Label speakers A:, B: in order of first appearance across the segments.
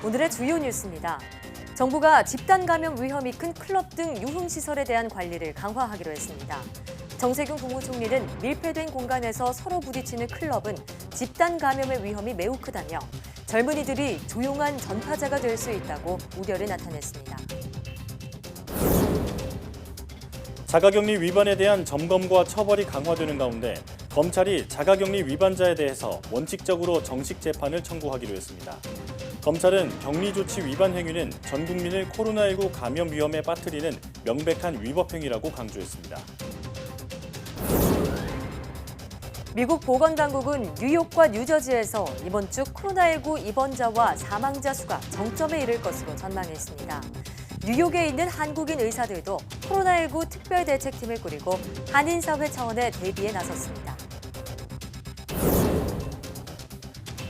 A: 오늘의 주요 뉴스입니다. 정부가 집단 감염 위험이 큰 클럽 등 유흥시설에 대한 관리를 강화하기로 했습니다. 정세균 국무총리는 밀폐된 공간에서 서로 부딪히는 클럽은 집단 감염의 위험이 매우 크다며 젊은이들이 조용한 전파자가 될 수 있다고 우려를 나타냈습니다.
B: 자가격리 위반에 대한 점검과 처벌이 강화되는 가운데 검찰이 자가격리 위반자에 대해서 원칙적으로 정식 재판을 청구하기로 했습니다. 검찰은 격리조치 위반 행위는 전 국민을 코로나19 감염 위험에 빠뜨리는 명백한 위법 행위라고 강조했습니다.
A: 미국 보건당국은 뉴욕과 뉴저지에서 이번 주 코로나19 입원자와 사망자 수가 정점에 이를 것으로 전망했습니다. 뉴욕에 있는 한국인 의사들도 코로나19 특별대책팀을 꾸리고 한인사회 차원의 대비에 나섰습니다.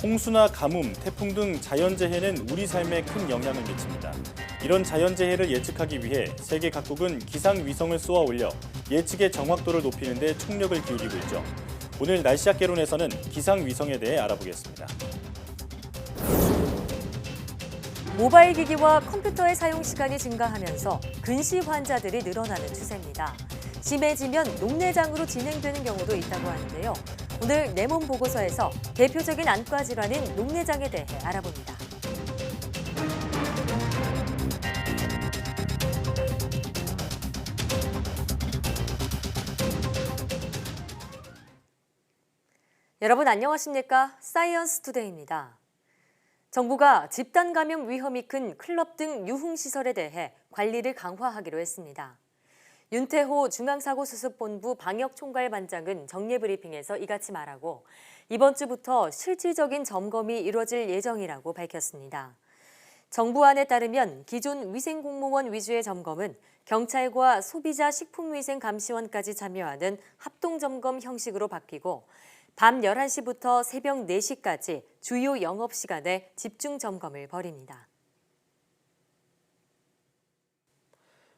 B: 홍수나 가뭄, 태풍 등 자연재해는 우리 삶에 큰 영향을 미칩니다. 이런 자연재해를 예측하기 위해 세계 각국은 기상위성을 쏘아 올려 예측의 정확도를 높이는 데 총력을 기울이고 있죠. 오늘 날씨학개론에서는 기상위성에 대해 알아보겠습니다.
A: 모바일 기기와 컴퓨터의 사용 시간이 증가하면서 근시 환자들이 늘어나는 추세입니다. 심해지면 녹내장으로 진행되는 경우도 있다고 하는데요. 오늘 내 몸 보고서에서 대표적인 안과 질환인 녹내장에 대해 알아봅니다. 여러분 안녕하십니까? 사이언스 투데이입니다. 정부가 집단 감염 위험이 큰 클럽 등 유흥시설에 대해 관리를 강화하기로 했습니다. 윤태호 중앙사고수습본부 방역총괄반장은 정례브리핑에서 이같이 말하고 이번 주부터 실질적인 점검이 이루어질 예정이라고 밝혔습니다. 정부안에 따르면 기존 위생공무원 위주의 점검은 경찰과 소비자 식품위생감시원까지 참여하는 합동점검 형식으로 바뀌고 밤 11시부터 새벽 4시까지 주요 영업시간에 집중점검을 벌입니다.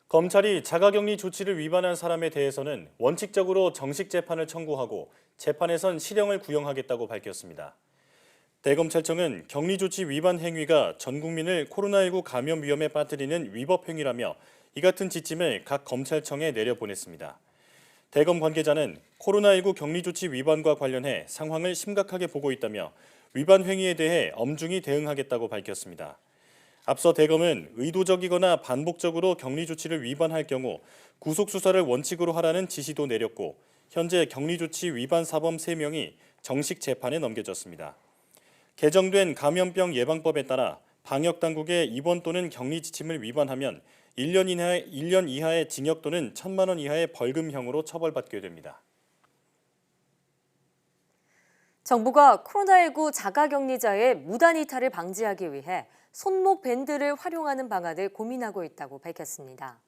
B: 검찰이 자가격리 조치를 위반한 사람에 대해서는 원칙적으로 정식 재판을 청구하고 재판에선 실형을 구형하겠다고 밝혔습니다. 대검찰청은 격리조치 위반 행위가 전 국민을 코로나19 감염 위험에 빠뜨리는 위법 행위라며 이 같은 지침을 각 검찰청에 내려보냈습니다. 대검 관계자는 코로나19 격리조치 위반과 관련해 상황을 심각하게 보고 있다며 위반 행위에 대해 엄중히 대응하겠다고 밝혔습니다. 앞서 대검은 의도적이거나 반복적으로 격리조치를 위반할 경우 구속수사를 원칙으로 하라는 지시도 내렸고 현재 격리조치 위반 사범 3명이 정식 재판에 넘겨졌습니다. 개정된 감염병 예방법에 따라 방역당국의 입원 또는 격리 지침을 위반하면 1년 이하의 징역 또는 1,000만 원 이하의 벌금형으로 처벌받게 됩니다.
A: 정부가 코로나19 자가격리자의 무단 이탈을 방지하기 위해 손목 밴드를 활용하는 방안을 고민하고 있다고 밝혔습니다.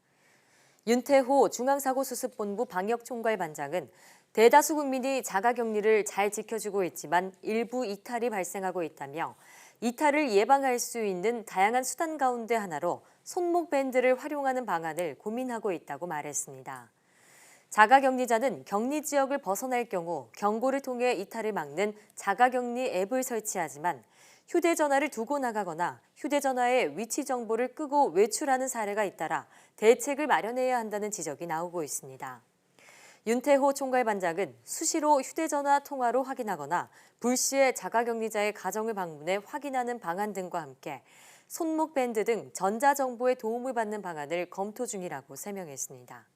A: 윤태호 중앙사고수습본부 방역총괄반장은 대다수 국민이 자가격리를 잘 지켜주고 있지만 일부 이탈이 발생하고 있다며 이탈을 예방할 수 있는 다양한 수단 가운데 하나로 손목 밴드를 활용하는 방안을 고민하고 있다고 말했습니다. 자가격리자는 격리 지역을 벗어날 경우 경고를 통해 이탈을 막는 자가격리 앱을 설치하지만 휴대전화를 두고 나가거나 휴대전화의 위치 정보를 끄고 외출하는 사례가 잇따라 대책을 마련해야 한다는 지적이 나오고 있습니다. 윤태호 총괄반장은 수시로 휴대전화 통화로 확인하거나 불시에 자가격리자의 가정을 방문해 확인하는 방안 등과 함께 손목 밴드 등 전자정보의 도움을 받는 방안을 검토 중이라고 설명했습니다.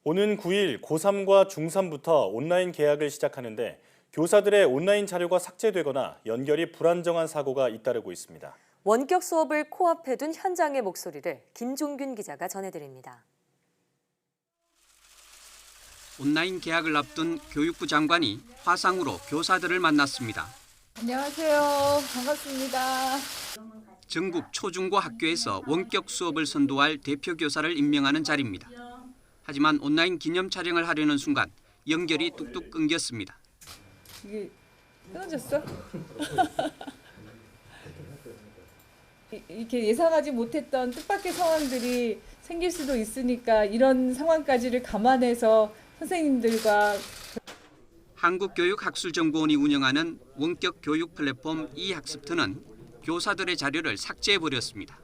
B: 오는 9일 고3과 중3부터 온라인 개학을 시작하는데 교사들의 온라인 자료가 삭제되거나 연결이 불안정한 사고가 잇따르고 있습니다.
A: 원격 수업을 코앞에 둔 현장의 목소리를 김종균 기자가 전해드립니다.
C: 온라인 개학을 앞둔 교육부 장관이 화상으로 교사들을 만났습니다.
D: 안녕하세요. 반갑습니다.
C: 전국 초중고 학교에서 원격 수업을 선도할 대표 교사를 임명하는 자리입니다. 하지만 온라인 기념 촬영을 하려는 순간 연결이 뚝뚝 끊겼습니다.
D: 이게 끊어졌어? 이렇게 예상하지 못했던 뜻밖의 상황들이 생길 수도 있으니까 이런 상황까지를 감안해서 선생님들과
C: 한국교육학술정보원이 운영하는 원격 교육 플랫폼 이학습터는 교사들의 자료를 삭제해버렸습니다.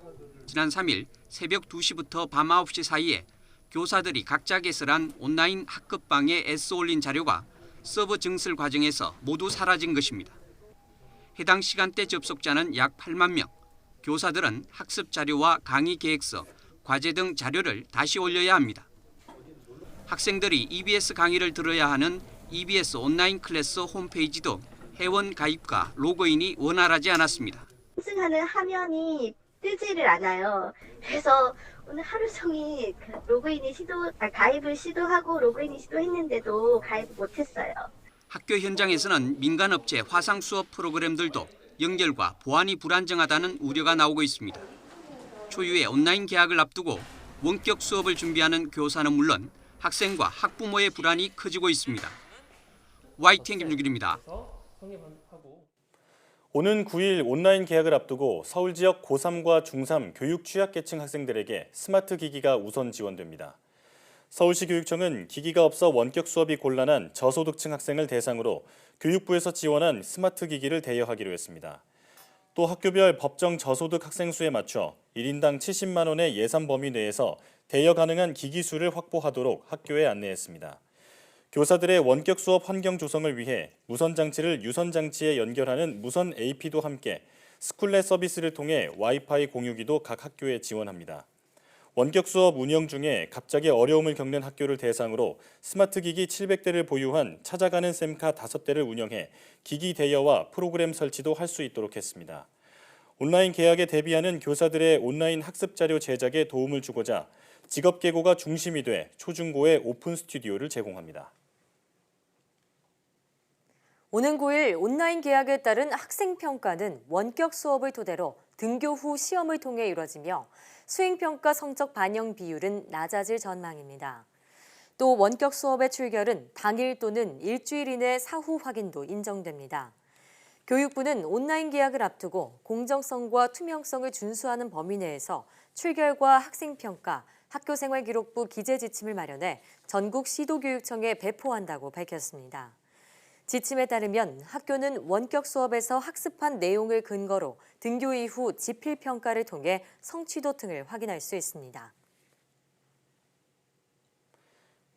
C: 지난 3일 새벽 2시부터 밤 9시 사이에 교사들이 각자 개설한 온라인 학급방에 애써 올린 자료가 서버 증설 과정에서 모두 사라진 것입니다. 해당 시간대 접속자는 약 8만 명. 교사들은 학습 자료와 강의 계획서, 과제 등 자료를 다시 올려야 합니다. 학생들이 EBS 강의를 들어야 하는 EBS 온라인 클래스 홈페이지도 회원 가입과 로그인이 원활하지 않았습니다.
E: 탑승하는 화면이 뜨지를 않아요. 그래서 오늘 하루 종일 가입을 시도하고 로그인을 시도했는데도 가입을 못했어요.
C: 학교 현장에서는 민간업체 화상 수업 프로그램들도 연결과 보안이 불안정하다는 우려가 나오고 있습니다. 초유의 온라인 개학을 앞두고 원격 수업을 준비하는 교사는 물론 학생과 학부모의 불안이 커지고 있습니다. YTN 김유길입니다.
B: 오는 9일 온라인 개학을 앞두고 서울 지역 고3과 중3 교육 취약계층 학생들에게 스마트 기기가 우선 지원됩니다. 서울시 교육청은 기기가 없어 원격 수업이 곤란한 저소득층 학생을 대상으로 교육부에서 지원한 스마트 기기를 대여하기로 했습니다. 또 학교별 법정 저소득 학생 수에 맞춰 1인당 70만 원의 예산 범위 내에서 대여 가능한 기기 수를 확보하도록 학교에 안내했습니다. 교사들의 원격 수업 환경 조성을 위해 무선 장치를 유선 장치에 연결하는 무선 AP도 함께 스쿨넷 서비스를 통해 와이파이 공유기도 각 학교에 지원합니다. 원격 수업 운영 중에 갑자기 어려움을 겪는 학교를 대상으로 스마트 기기 700대를 보유한 찾아가는 쌤카 5대를 운영해 기기 대여와 프로그램 설치도 할 수 있도록 했습니다. 온라인 개학에 대비하는 교사들의 온라인 학습 자료 제작에 도움을 주고자 직업계고가 중심이 돼 초중고의 오픈 스튜디오를 제공합니다.
A: 오는 9일 온라인 개학에 따른 학생평가는 원격 수업을 토대로 등교 후 시험을 통해 이뤄지며 수행평가 성적 반영 비율은 낮아질 전망입니다. 또 원격 수업의 출결은 당일 또는 일주일 이내 사후 확인도 인정됩니다. 교육부는 온라인 개학을 앞두고 공정성과 투명성을 준수하는 범위 내에서 출결과 학생평가, 학교생활기록부 기재지침을 마련해 전국 시도교육청에 배포한다고 밝혔습니다. 지침에 따르면 학교는 원격 수업에서 학습한 내용을 근거로 등교 이후 지필평가를 통해 성취도 등을 확인할 수 있습니다.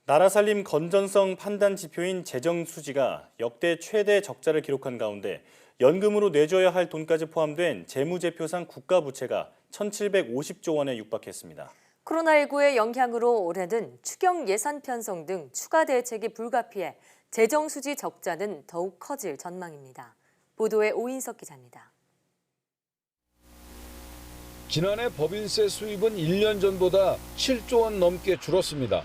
B: 나라 살림 건전성 판단 지표인 재정 수지가 역대 최대 적자를 기록한 가운데 연금으로 내줘야 할 돈까지 포함된 재무제표상 국가부채가 1,750조 원에 육박했습니다.
A: 코로나19의 영향으로 올해는 추경 예산 편성 등 추가 대책이 불가피해 재정 수지 적자는 더욱 커질 전망입니다. 보도에 오인석 기자입니다.
F: 지난해 법인세 수입은 1년 전보다 7조 원 넘게 줄었습니다.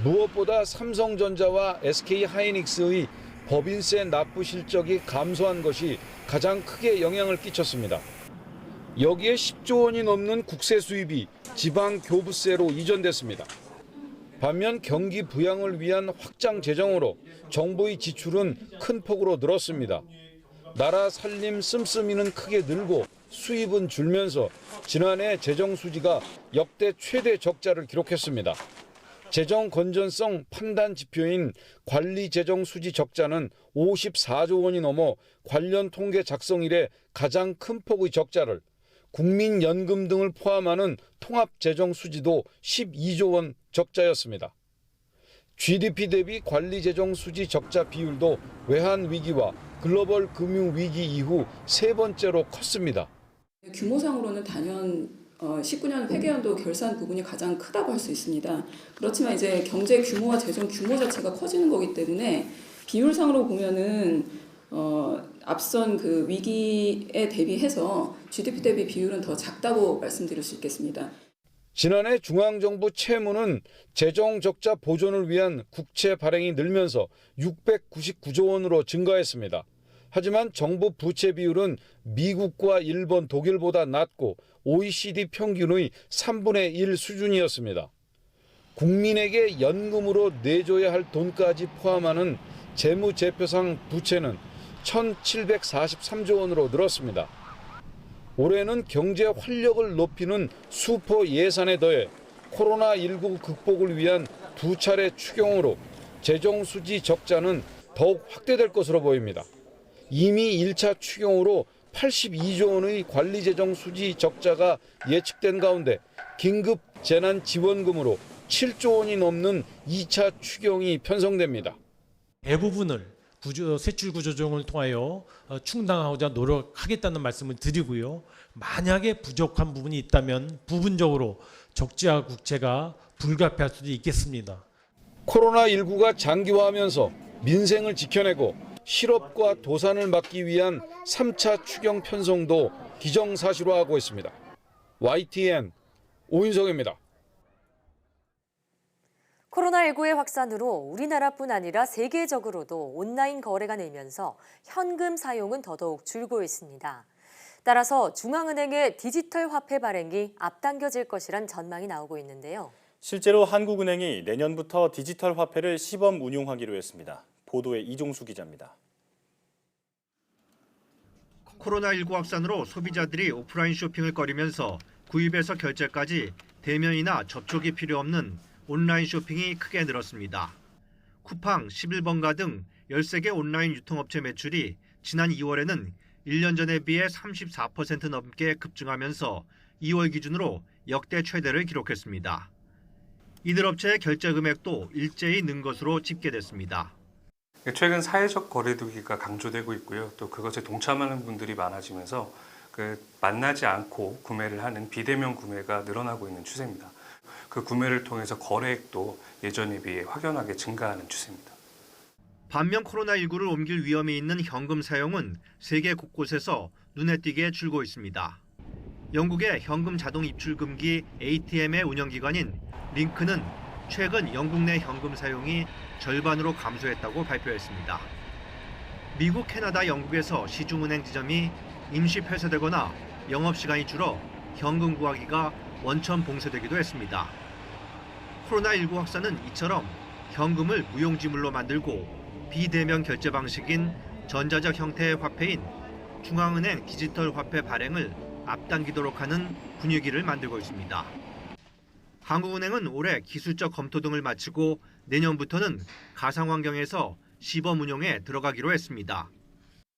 F: 무엇보다 삼성전자와 SK하이닉스의 법인세 납부 실적이 감소한 것이 가장 크게 영향을 끼쳤습니다. 여기에 10조 원이 넘는 국세 수입이 지방 교부세로 이전됐습니다. 반면 경기 부양을 위한 확장 재정으로 정부의 지출은 큰 폭으로 늘었습니다. 나라 살림 씀씀이는 크게 늘고 수입은 줄면서 지난해 재정 수지가 역대 최대 적자를 기록했습니다. 재정 건전성 판단 지표인 관리 재정 수지 적자는 54조 원이 넘어 관련 통계 작성 이래 가장 큰 폭의 적자를, 국민연금 등을 포함하는 통합 재정 수지도 12조 원 적자였습니다. GDP 대비 관리 재정 수지 적자 비율도 외환 위기와 글로벌 금융 위기 이후 세 번째로 컸습니다.
G: 규모상으로는 단연 19년 회계연도 결산 부분이 가장 크다고 할 수 있습니다. 그렇지만 이제 경제 규모와 재정 규모 자체가 커지는 거기 때문에 비율상으로 보면은 앞선 그 위기에 대비해서 GDP 대비 비율은 더 작다고 말씀드릴 수 있겠습니다.
F: 지난해 중앙정부 채무는 재정 적자 보존을 위한 국채 발행이 늘면서 699조 원으로 증가했습니다. 하지만 정부 부채 비율은 미국과 일본, 독일보다 낮고 OECD 평균의 3분의 1 수준이었습니다. 국민에게 연금으로 내줘야 할 돈까지 포함하는 재무제표상 부채는 1,743조 원으로 늘었습니다. 올해는 경제 활력을 높이는 수포 예산에 더해 코로나19 극복을 위한 두 차례 추경으로 재정 수지 적자는 더욱 확대될 것으로 보입니다. 이미 1차 추경으로 82조 원의 관리재정 수지 적자가 예측된 가운데 긴급 재난지원금으로 7조 원이 넘는 2차 추경이 편성됩니다.
H: 대부분을 세출 구조조정을 통하여 충당하고자 노력하겠다는 말씀을 드리고요. 만약에 부족한 부분이 있다면 부분적으로 적자 국채가 불가피할 수도 있겠습니다.
F: 코로나19가 장기화하면서 민생을 지켜내고 실업과 도산을 막기 위한 3차 추경 편성도 기정사실화하고 있습니다. YTN 오인성입니다.
A: 코로나19의 확산으로 우리나라뿐 아니라 세계적으로도 온라인 거래가 늘면서 현금 사용은 더더욱 줄고 있습니다. 따라서 중앙은행의 디지털 화폐 발행이 앞당겨질 것이란 전망이 나오고 있는데요.
B: 실제로 한국은행이 내년부터 디지털 화폐를 시범 운용하기로 했습니다. 보도에 이종수 기자입니다.
I: 코로나19 확산으로 소비자들이 오프라인 쇼핑을 꺼리면서 구입에서 결제까지 대면이나 접촉이 필요 없는 온라인 쇼핑이 크게 늘었습니다. 쿠팡, 11번가 등 13개 온라인 유통업체 매출이 지난 2월에는 1년 전에 비해 34% 넘게 급증하면서 2월 기준으로 역대 최대를 기록했습니다. 이들 업체의 결제 금액도 일제히 는 것으로 집계됐습니다.
J: 최근 사회적 거리두기가 강조되고 있고요. 또 그것에 동참하는 분들이 많아지면서 만나지 않고 구매를 하는 비대면 구매가 늘어나고 있는 추세입니다. 그 구매를 통해서 거래액도 예전에 비해 확연하게 증가하는 추세입니다.
I: 반면 코로나19를 옮길 위험이 있는 현금 사용은 세계 곳곳에서 눈에 띄게 줄고 있습니다. 영국의 현금 자동 입출 금기 ATM의 운영기관인 링크는 최근 영국 내 현금 사용이 절반으로 감소했다고 발표했습니다. 미국, 캐나다, 영국에서 시중은행 지점이 임시 폐쇄되거나 영업시간이 줄어 현금 구하기가 원천 봉쇄되기도 했습니다. 코로나19 확산은 이처럼 현금을 무용지물로 만들고 비대면 결제 방식인 전자적 형태의 화폐인 중앙은행 디지털 화폐 발행을 앞당기도록 하는 분위기를 만들고 있습니다. 한국은행은 올해 기술적 검토 등을 마치고 내년부터는 가상환경에서 시범 운용에 들어가기로 했습니다.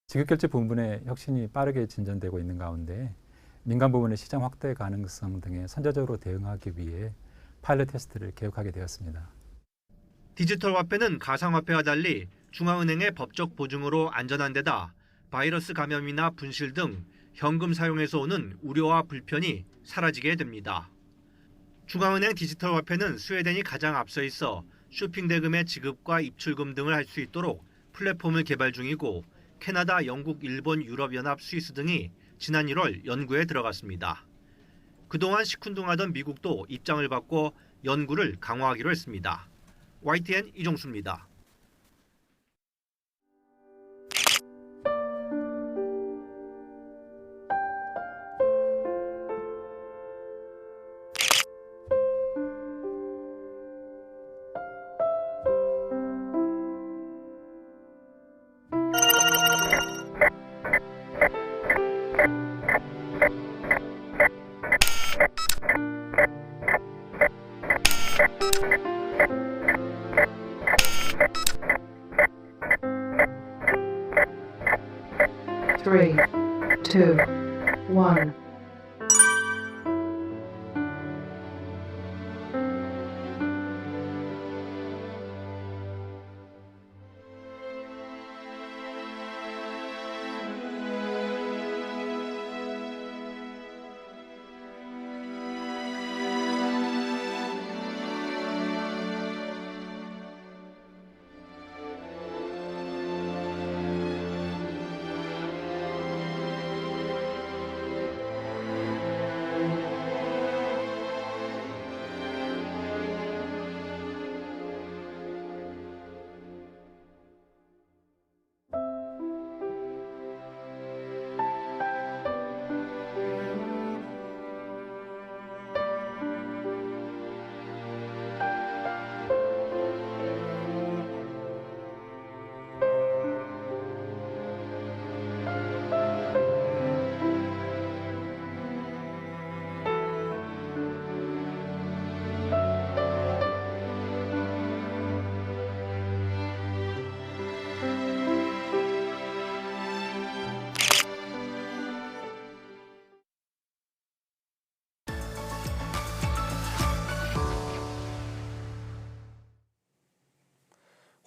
K: 지급결제 부분의 혁신이 빠르게 진전되고 있는 가운데 민간 부문의 시장 확대 가능성 등에 선제적으로 대응하기 위해 파일럿 테스트를 계획하게 되었습니다.
I: 디지털 화폐는 가상화폐와 달리 중앙은행의 법적 보증으로 안전한 데다 바이러스 감염이나 분실 등 현금 사용에서 오는 우려와 불편이 사라지게 됩니다. 중앙은행 디지털 화폐는 스웨덴이 가장 앞서 있어 쇼핑 대금의 지급과 입출금 등을 할 수 있도록 플랫폼을 개발 중이고 캐나다, 영국, 일본, 유럽연합, 스위스 등이 지난 1월 연구에 들어갔습니다. 그동안 시큰둥하던 미국도 입장을 바꿔 연구를 강화하기로 했습니다. YTN 이종수입니다.
L: Three, two, one.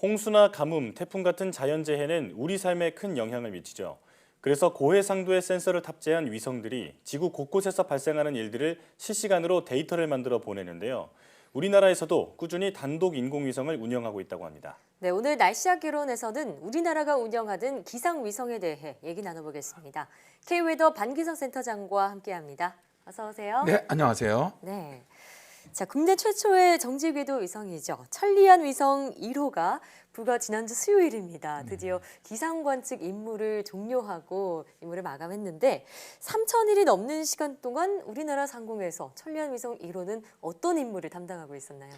B: 홍수나 가뭄, 태풍 같은 자연재해는 우리 삶에 큰 영향을 미치죠. 그래서 고해상도의 센서를 탑재한 위성들이 지구 곳곳에서 발생하는 일들을 실시간으로 데이터를 만들어 보내는데요. 우리나라에서도 꾸준히 단독 인공위성을 운영하고 있다고 합니다.
A: 네, 오늘 날씨학 개론에서는 우리나라가 운영하는 기상위성에 대해 얘기 나눠보겠습니다. K웨더 반기성 센터장과 함께합니다. 어서 오세요.
M: 네, 안녕하세요.
A: 네. 자, 국내 최초의 정지궤도 위성이죠. 천리안 위성 1호가 불과 지난주 수요일입니다. 드디어 기상 관측 임무를 종료하고 임무를 마감했는데 3,000일이 넘는 시간 동안 우리나라 상공에서 천리안 위성 1호는 어떤 임무를 담당하고 있었나요?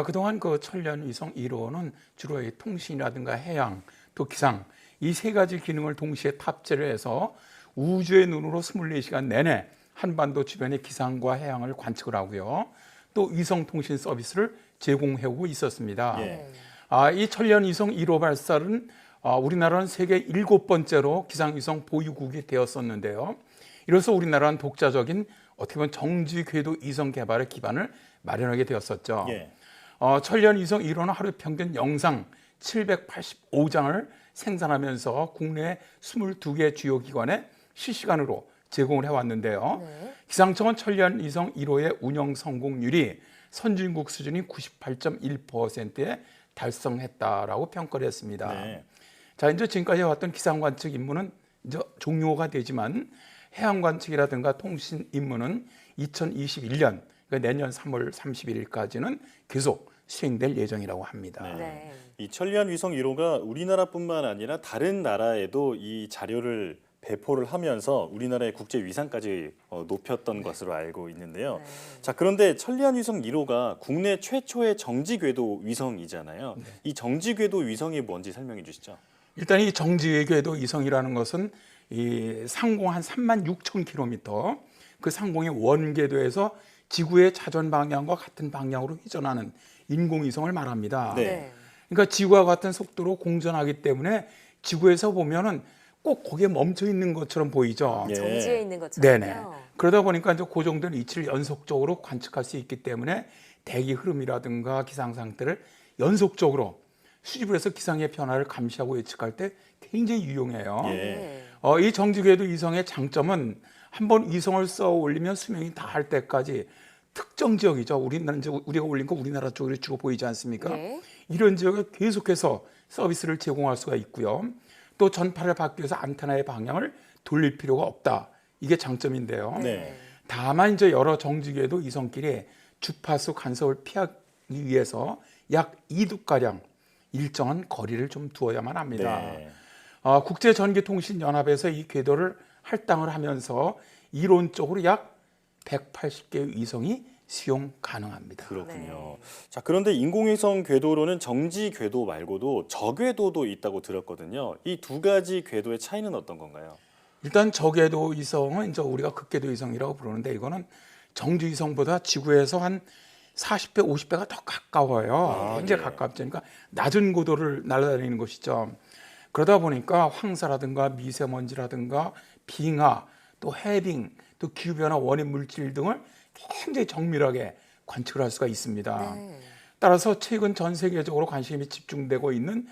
M: 그동안 그 천리안 위성 1호는 주로 이 통신이라든가 해양, 또 기상 이 세 가지 기능을 동시에 탑재를 해서 우주의 눈으로 24시간 내내 한반도 주변의 기상과 해양을 관측을 하고요. 또 위성 통신 서비스를 제공해오고 있었습니다. 이 천리안 위성 1호 발사는 우리나라는 세계 7번째로 기상위성 보유국이 되었었는데요. 이로써 우리나라는 독자적인 어떻게 보면 정지 궤도 위성 개발의 기반을 마련하게 되었었죠. 천리안 위성 1호는 하루 평균 영상 785장을 생산하면서 국내 22개 주요 기관에 실시간으로 제공을 해왔는데요. 기상청은 천리안 위성 1호의 운영 성공률이 선진국 수준인 98.1%에 달성했다라고 평가를 했습니다. 자, 이제 지금까지 해왔던 기상 관측 임무는 이제 종료가 되지만 해양 관측이라든가 통신 임무는 2021년 그러니까 내년 3월 31일까지는 계속 수행될 예정이라고 합니다.
B: 이 천리안 위성 1호가 우리나라뿐만 아니라 다른 나라에도 이 자료를 배포를 하면서 우리나라의 국제 위상까지 높였던 것으로 알고 있는데요. 자, 그런데 천리안 위성 1호가 국내 최초의 정지 궤도 위성이잖아요. 이 정지 궤도 위성이 뭔지 설명해 주시죠.
M: 일단 이 정지 궤도 위성이라는 것은 이 상공 한 36,000km 그 상공의 원궤도에서 지구의 자전 방향과 같은 방향으로 회전하는 인공위성을 말합니다. 그러니까 지구와 같은 속도로 공전하기 때문에 지구에서 보면은 꼭 거기에 멈춰 있는 것처럼 보이죠.
A: 정지해 있는 것처럼요.
M: 네네. 그러다 보니까 이제 고정된 위치를 연속적으로 관측할 수 있기 때문에 대기 흐름이라든가 기상 상태를 연속적으로 수집을 해서 기상의 변화를 감시하고 예측할 때 굉장히 유용해요. 이 정지궤도 위성의 장점은 한번 위성을 쏘아 올리면 수명이 다할 때까지 특정 지역이죠. 우리나라 이제 우리가 올린 거 우리나라 쪽으로 주로 보이지 않습니까? 이런 지역에 계속해서 서비스를 제공할 수가 있고요. 또 전파를 받기 위해서 안테나의 방향을 돌릴 필요가 없다. 이게 장점인데요. 다만 이제 여러 정지궤도 위성끼리 주파수 간섭을 피하기 위해서 약 2두가량 일정한 거리를 좀 두어야만 합니다. 국제전기통신연합에서 이 궤도를 할당을 하면서 이론적으로 약 180개의 위성이 수용 가능합니다.
B: 그렇군요. 자, 그런데 인공위성 궤도로는 정지 궤도 말고도 저궤도도 있다고 들었거든요. 이 두 가지 궤도의 차이는 어떤 건가요?
M: 일단 저궤도 위성은 이제 우리가 극궤도 위성이라고 부르는데 이거는 정지 위성보다 지구에서 한 40배, 50배가 더 가까워요. 굉장히 가깝죠. 그러니까 낮은 고도를 날아다니는 것이죠. 그러다 보니까 황사라든가 미세먼지라든가 빙하, 또 해빙, 또 기후변화 원인 물질 등을 굉장히 정밀하게 관측을 할 수가 있습니다. 따라서 최근 전 세계적으로 관심이 집중되고 있는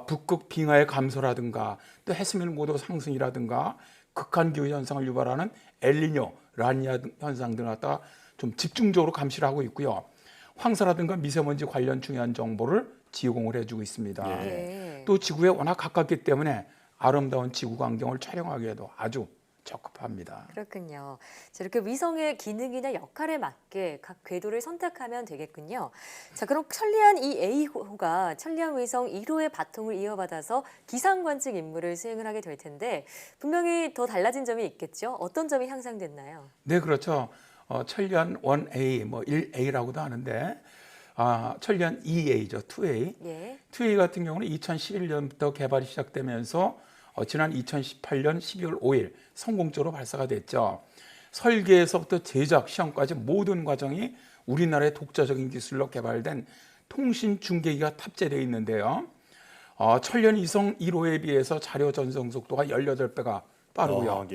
M: 북극 빙하의 감소라든가 또 해수면 고도 상승이라든가 극한 기후 현상을 유발하는 엘니뇨, 라니냐 현상 등을 갖다가 좀 집중적으로 감시를 하고 있고요. 황사라든가 미세먼지 관련 중요한 정보를 제공을 해주고 있습니다. 또 지구에 워낙 가깝기 때문에 아름다운 지구 광경을 촬영하기에도 아주 적합합니다.
A: 그렇군요. 이렇게 위성의 기능이나 역할에 맞게 각 궤도를 선택하면 되겠군요. 자, 그럼 천리안 이 A호가 천리안 위성 1호의 바통을 이어받아서 기상 관측 임무를 수행을 하게 될 텐데 분명히 더 달라진 점이 있겠죠? 어떤 점이 향상됐나요?
M: 네, 그렇죠. 천리안 1A, 뭐 1A라고도 하는데 천리안 2A죠, 2A. 2A 같은 경우는 2011년부터 개발이 시작되면서 지난 2018년 12월 5일 성공적으로 발사가 됐죠. 설계에서부터 제작, 시험까지 모든 과정이 우리나라의 독자적인 기술로 개발된 통신 중계기가 탑재되어 있는데요. 천리안 위성 1호에 비해서 자료 전송 속도가 18배가 빠르고요.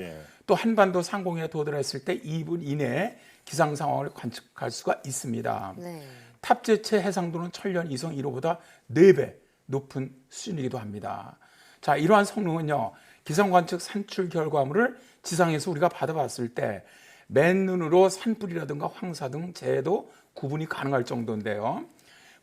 M: 또 한반도 상공에 도달했을 때 2분 이내에 기상 상황을 관측할 수가 있습니다. 탑재체 해상도는 천리안 위성 1호보다 4배 높은 수준이기도 합니다. 자, 이러한 성능은요, 기상관측 산출 결과물을 지상에서 우리가 받아봤을 때 맨눈으로 산불이라든가 황사 등 재해도 구분이 가능할 정도인데요.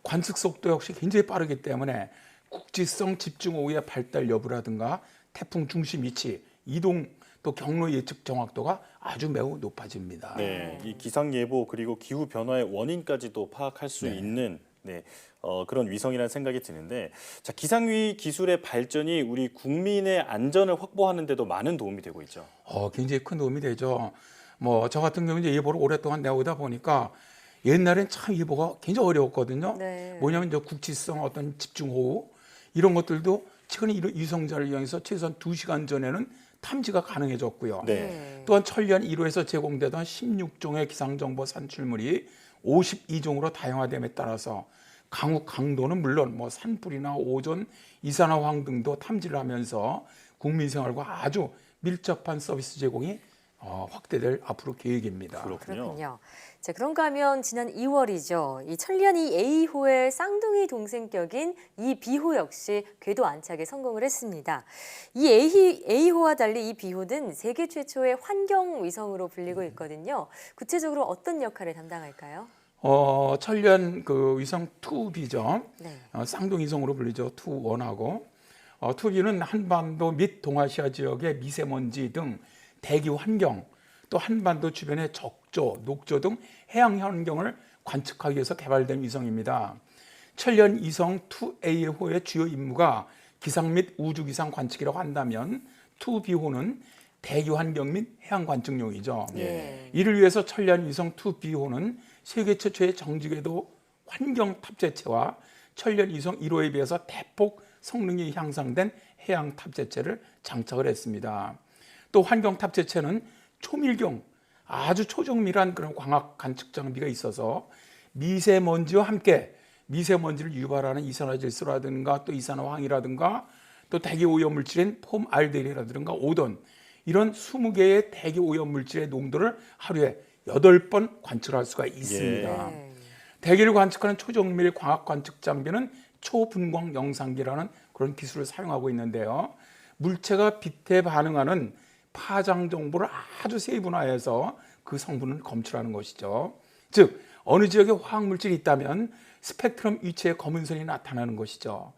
M: 관측 속도 역시 굉장히 빠르기 때문에 국지성 집중호우의 발달 여부라든가 태풍 중심 위치, 이동 또 경로 예측 정확도가 아주 매우 높아집니다.
B: 네, 이 기상 예보 그리고 기후 변화의 원인까지도 파악할 수 있는 그런 위성이라는 생각이 드는데, 자, 기상위 기술의 발전이 우리 국민의 안전을 확보하는 데도 많은 도움이 되고 있죠.
M: 굉장히 큰 도움이 되죠. 뭐 저 같은 경우는 예보를 오랫동안 내오다 보니까 옛날엔 참 예보가 굉장히 어려웠거든요.
A: 네.
M: 뭐냐면 이제 국지성 어떤 집중호우 이런 것들도 최근에 이런 위성자를 이용해서 최소한 2시간 전에는 탐지가 가능해졌고요.
B: 네.
M: 또한 천리안 1호에서 제공되던 16종의 기상정보 산출물이 52종으로 다양화됨에 따라서 강우 강도는 물론 뭐 산불이나 오존, 이산화황 등도 탐지를 하면서 국민 생활과 아주 밀접한 서비스 제공이 확대될 앞으로 계획입니다.
A: 그렇군요. 자, 그런가 하면 지난 2월이죠. 이 천리안 이 A호의 쌍둥이 동생격인 이 B호 역시 궤도 안착에 성공을 했습니다. 이 A호와 달리 이 B호는 세계 최초의 환경 위성으로 불리고 있거든요. 구체적으로 어떤 역할을 담당할까요?
M: 천리안 그 위성 2B죠.
A: 네.
M: 쌍둥이 위성으로 불리죠. 2-1하고 2B는 한반도 및 동아시아 지역의 미세먼지 등 대기 환경, 또 한반도 주변의 적조, 녹조 등 해양 환경을 관측하기 위해서 개발된 위성입니다. 천리안 위성 2A호의 주요 임무가 기상 및 우주 기상 관측이라고 한다면 2B호는 대기 환경 및 해양 관측용이죠. 이를 위해서 천리안 위성 2B호는 세계 최초의 정지궤도 환경 탑재체와 천리안 위성 1호에 비해서 대폭 성능이 향상된 해양 탑재체를 장착을 했습니다. 또 환경 탑재체는 초밀경, 아주 초정밀한 그런 광학 관측 장비가 있어서 미세먼지와 함께 미세먼지를 유발하는 이산화질소라든가 또 이산화황이라든가 또 대기 오염 물질인 폼알데히드라든가 오돈 이런 20개의 대기 오염 물질의 농도를 하루에 8번 관측할 수가 있습니다. 대기를 관측하는 초정밀 광학 관측 장비는 초분광 영상기라는 그런 기술을 사용하고 있는데요. 물체가 빛에 반응하는 파장 정보를 아주 세분화해서 그 성분을 검출하는 것이죠. 즉 어느 지역에 화학물질이 있다면 스펙트럼 위치에 검은 선이 나타나는 것이죠.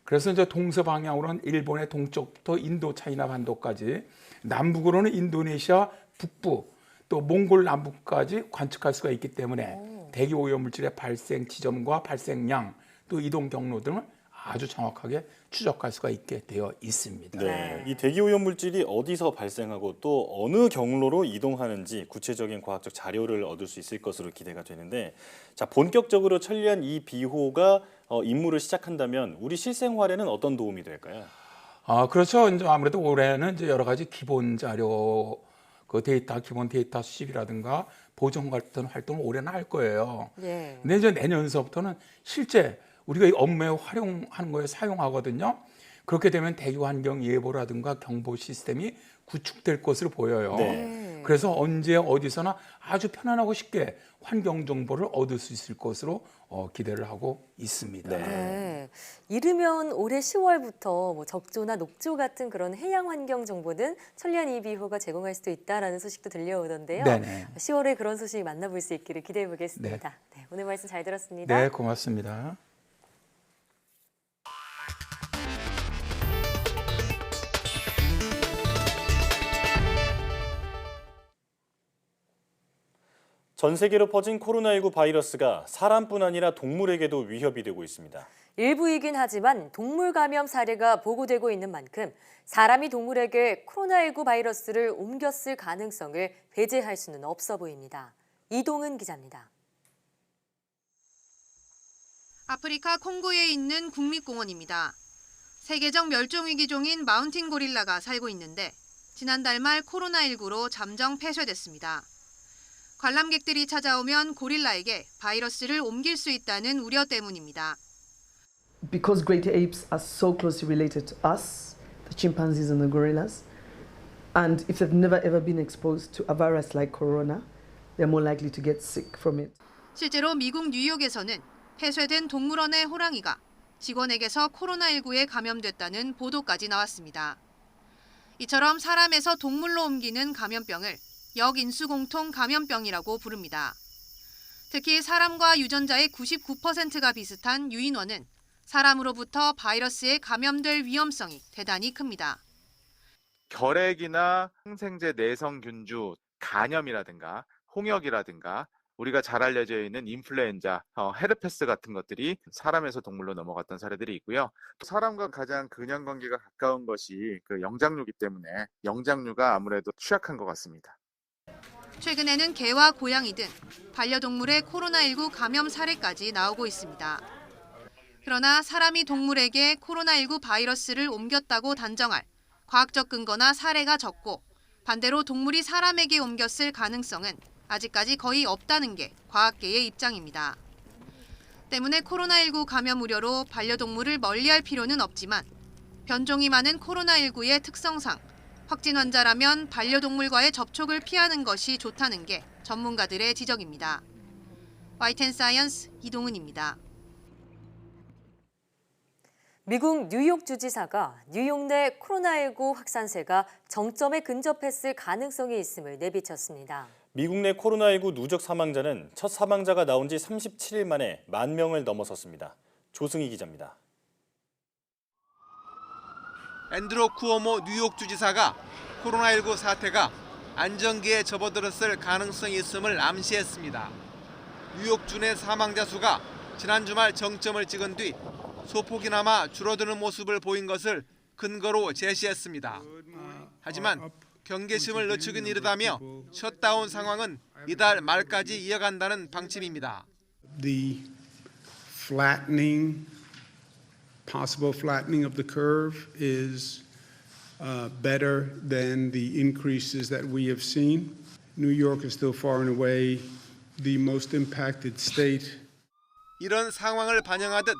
M: 그래서 이제 동서방향으로는 일본의 동쪽부터 인도 차이나 반도까지, 남북으로는 인도네시아 북부 또 몽골 남부까지 관측할 수가 있기 때문에 대기 오염 물질의 발생 지점과 발생량 또 이동 경로 등을 아주 정확하게 추적할 수가 있게 되어 있습니다.
B: 네, 이 대기 오염 물질이 어디서 발생하고 또 어느 경로로 이동하는지 구체적인 과학적 자료를 얻을 수 있을 것으로 기대가 되는데, 자, 본격적으로 천리안 이 B호가 임무를 시작한다면 우리 실생활에는 어떤 도움이 될까요?
M: 그렇죠. 이제 아무래도 올해는 이제 여러 가지 기본 자료, 그 데이터, 기본 데이터 수집이라든가 보정 같은 활동을 올해는 할 거예요. 근데 이제 내년서부터는 실제 우리가 이 업무에 활용하는 거에 사용하거든요. 그렇게 되면 대기 환경 예보라든가 경보 시스템이 구축될 것으로 보여요. 그래서 언제 어디서나 아주 편안하고 쉽게 환경 정보를 얻을 수 있을 것으로 기대를 하고 있습니다.
A: 이르면 올해 10월부터 뭐 적조나 녹조 같은 그런 해양 환경 정보는 천리안 이 B호가 제공할 수도 있다라는 소식도 들려오던데요. 10월에 그런 소식 만나볼 수 있기를 기대해 보겠습니다. 오늘 말씀 잘 들었습니다.
M: 네, 고맙습니다.
B: 전 세계로 퍼진 코로나19 바이러스가 사람뿐 아니라 동물에게도 위협이 되고 있습니다.
A: 일부이긴 하지만 동물 감염 사례가 보고되고 있는 만큼 사람이 동물에게 코로나19 바이러스를 옮겼을 가능성을 배제할 수는 없어 보입니다. 이동은 기자입니다.
N: 아프리카 콩고에 있는 국립공원입니다. 세계적 멸종위기종인 마운틴 고릴라가 살고 있는데 지난달 말 코로나19로 잠정 폐쇄됐습니다. 관람객들이 찾아오면 고릴라에게 바이러스를 옮길 수 있다는 우려 때문입니다.
O: Because great apes are so closely related to us, the chimpanzees and the gorillas, and if they've never ever been exposed to a virus like corona, they're more likely to get sick from it.
N: 실제로 미국 뉴욕에서는 폐쇄된 동물원의 호랑이가 직원에게서 코로나19에 감염됐다는 보도까지 나왔습니다. 이처럼 사람에서 동물로 옮기는 감염병을 역인수공통 감염병이라고 부릅니다. 특히 사람과 유전자의 99%가 비슷한 유인원은 사람으로부터 바이러스에 감염될 위험성이 대단히 큽니다.
P: 결핵이나 항생제 내성균주 간염이라든가 홍역이라든가 우리가 잘 알려져 있는 인플루엔자, 헤르페스 같은 것들이 사람에서 동물로 넘어갔던 사례들이 있고요. 사람과 가장 근연 관계가 가까운 것이 그 영장류이기 때문에 영장류가 아무래도 취약한 것 같습니다.
N: 최근에는 개와 고양이 등 반려동물의 코로나19 감염 사례까지 나오고 있습니다. 그러나 사람이 동물에게 코로나19 바이러스를 옮겼다고 단정할 과학적 근거나 사례가 적고 반대로 동물이 사람에게 옮겼을 가능성은 아직까지 거의 없다는 게 과학계의 입장입니다. 때문에 코로나19 감염 우려로 반려동물을 멀리할 필요는 없지만 변종이 많은 코로나19의 특성상 확진 환자라면 반려동물과의 접촉을 피하는 것이 좋다는 게 전문가들의 지적입니다. YTN 이동은입니다.
A: 미국 뉴욕 주지사가 뉴욕 내 코로나19 확산세가 정점에 근접했을 가능성이 있음을 내비쳤습니다.
B: 미국 내 코로나19 누적 사망자는 첫 사망자가 나온 지 37일 만에 10,000명을 넘어섰습니다. 조승희 기자입니다.
Q: 앤드루 쿠오모 뉴욕 주지사가 코로나19 사태가 안정기에 접어들었을 가능성이 있음을 암시했습니다. 뉴욕주 내 사망자 수가 지난 주말 정점을 찍은 뒤 소폭이나마 줄어드는 모습을 보인 것을 근거로 제시했습니다. 하지만 경계심을 늦추긴 이르다며 셧다운 상황은 이달 말까지 이어간다는 방침입니다.
R: The possible flattening of the curve is better than the increases that we have seen. New York is still far and away the most impacted state.
Q: 이런 상황을 반영하듯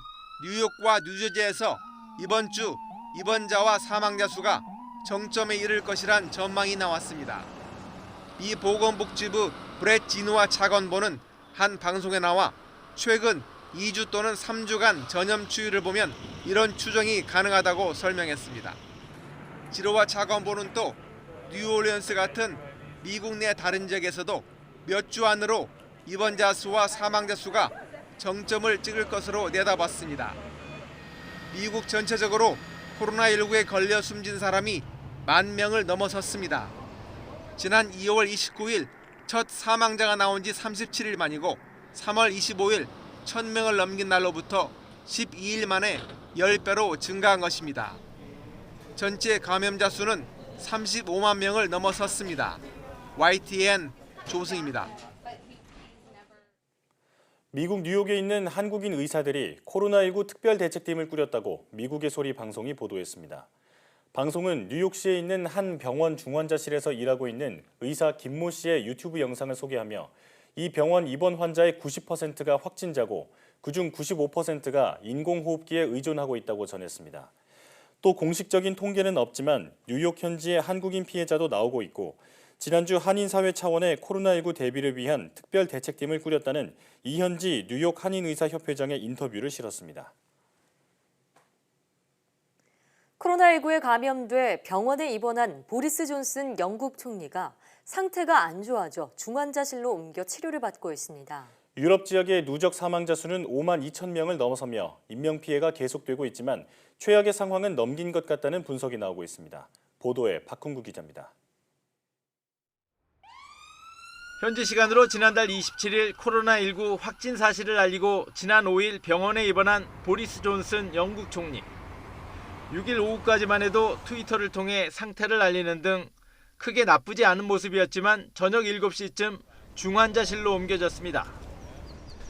Q: 뉴욕과 뉴저지에서 이번 주 입원자와 사망자 수가 정점에 이를 것이란 전망이 나왔습니다. 미 보건복지부 브렛 지누아 차관보는 한 방송에 나와 최근 2주 또는 3주간 전염 추이를 보면 이런 추정이 가능하다고 설명했습니다. 지로와 차관보는 또 뉴올리언스 같은 미국 내 다른 지역에서도 몇 주 안으로 입원자 수와 사망자 수가 정점을 찍을 것으로 내다봤습니다. 미국 전체적으로 코로나19에 걸려 숨진 사람이 10,000명을 넘어섰습니다. 지난 2월 29일 첫 사망자가 나온 지 37일 만이고 3월 25일 1,000명을 넘긴 날로부터 12일 만에 10배로 증가한 것입니다. 전체 감염자 수는 35만 명을 넘어섰습니다. YTN 조승입니다.
B: 미국 뉴욕에 있는 한국인 의사들이 코로나19 특별대책팀을 꾸렸다고 미국의 소리 방송이 보도했습니다. 방송은 뉴욕시에 있는 한 병원 중환자실에서 일하고 있는 의사 김모 씨의 유튜브 영상을 소개하며 이 병원 입원 환자의 90%가 확진자고 그중 95%가 인공호흡기에 의존하고 있다고 전했습니다. 또 공식적인 통계는 없지만 뉴욕 현지의 한국인 피해자도 나오고 있고 지난주 한인사회 차원의 코로나19 대비를 위한 특별대책팀을 꾸렸다는 이현지 뉴욕 한인의사협회장의 인터뷰를 실었습니다.
A: 코로나19에 감염돼 병원에 입원한 보리스 존슨 영국 총리가 상태가 안 좋아져 중환자실로 옮겨 치료를 받고 있습니다.
B: 유럽 지역의 누적 사망자 수는 52,000명을 넘어서며 인명피해가 계속되고 있지만 최악의 상황은 넘긴 것 같다는 분석이 나오고 있습니다. 보도에 박훈구 기자입니다.
S: 현지 시간으로 지난달 27일 코로나19 확진 사실을 알리고 지난 5일 병원에 입원한 보리스 존슨 영국 총리. 6일 오후까지만 해도 트위터를 통해 상태를 알리는 등 크게 나쁘지 않은 모습이었지만 저녁 7시쯤 중환자실로 옮겨졌습니다.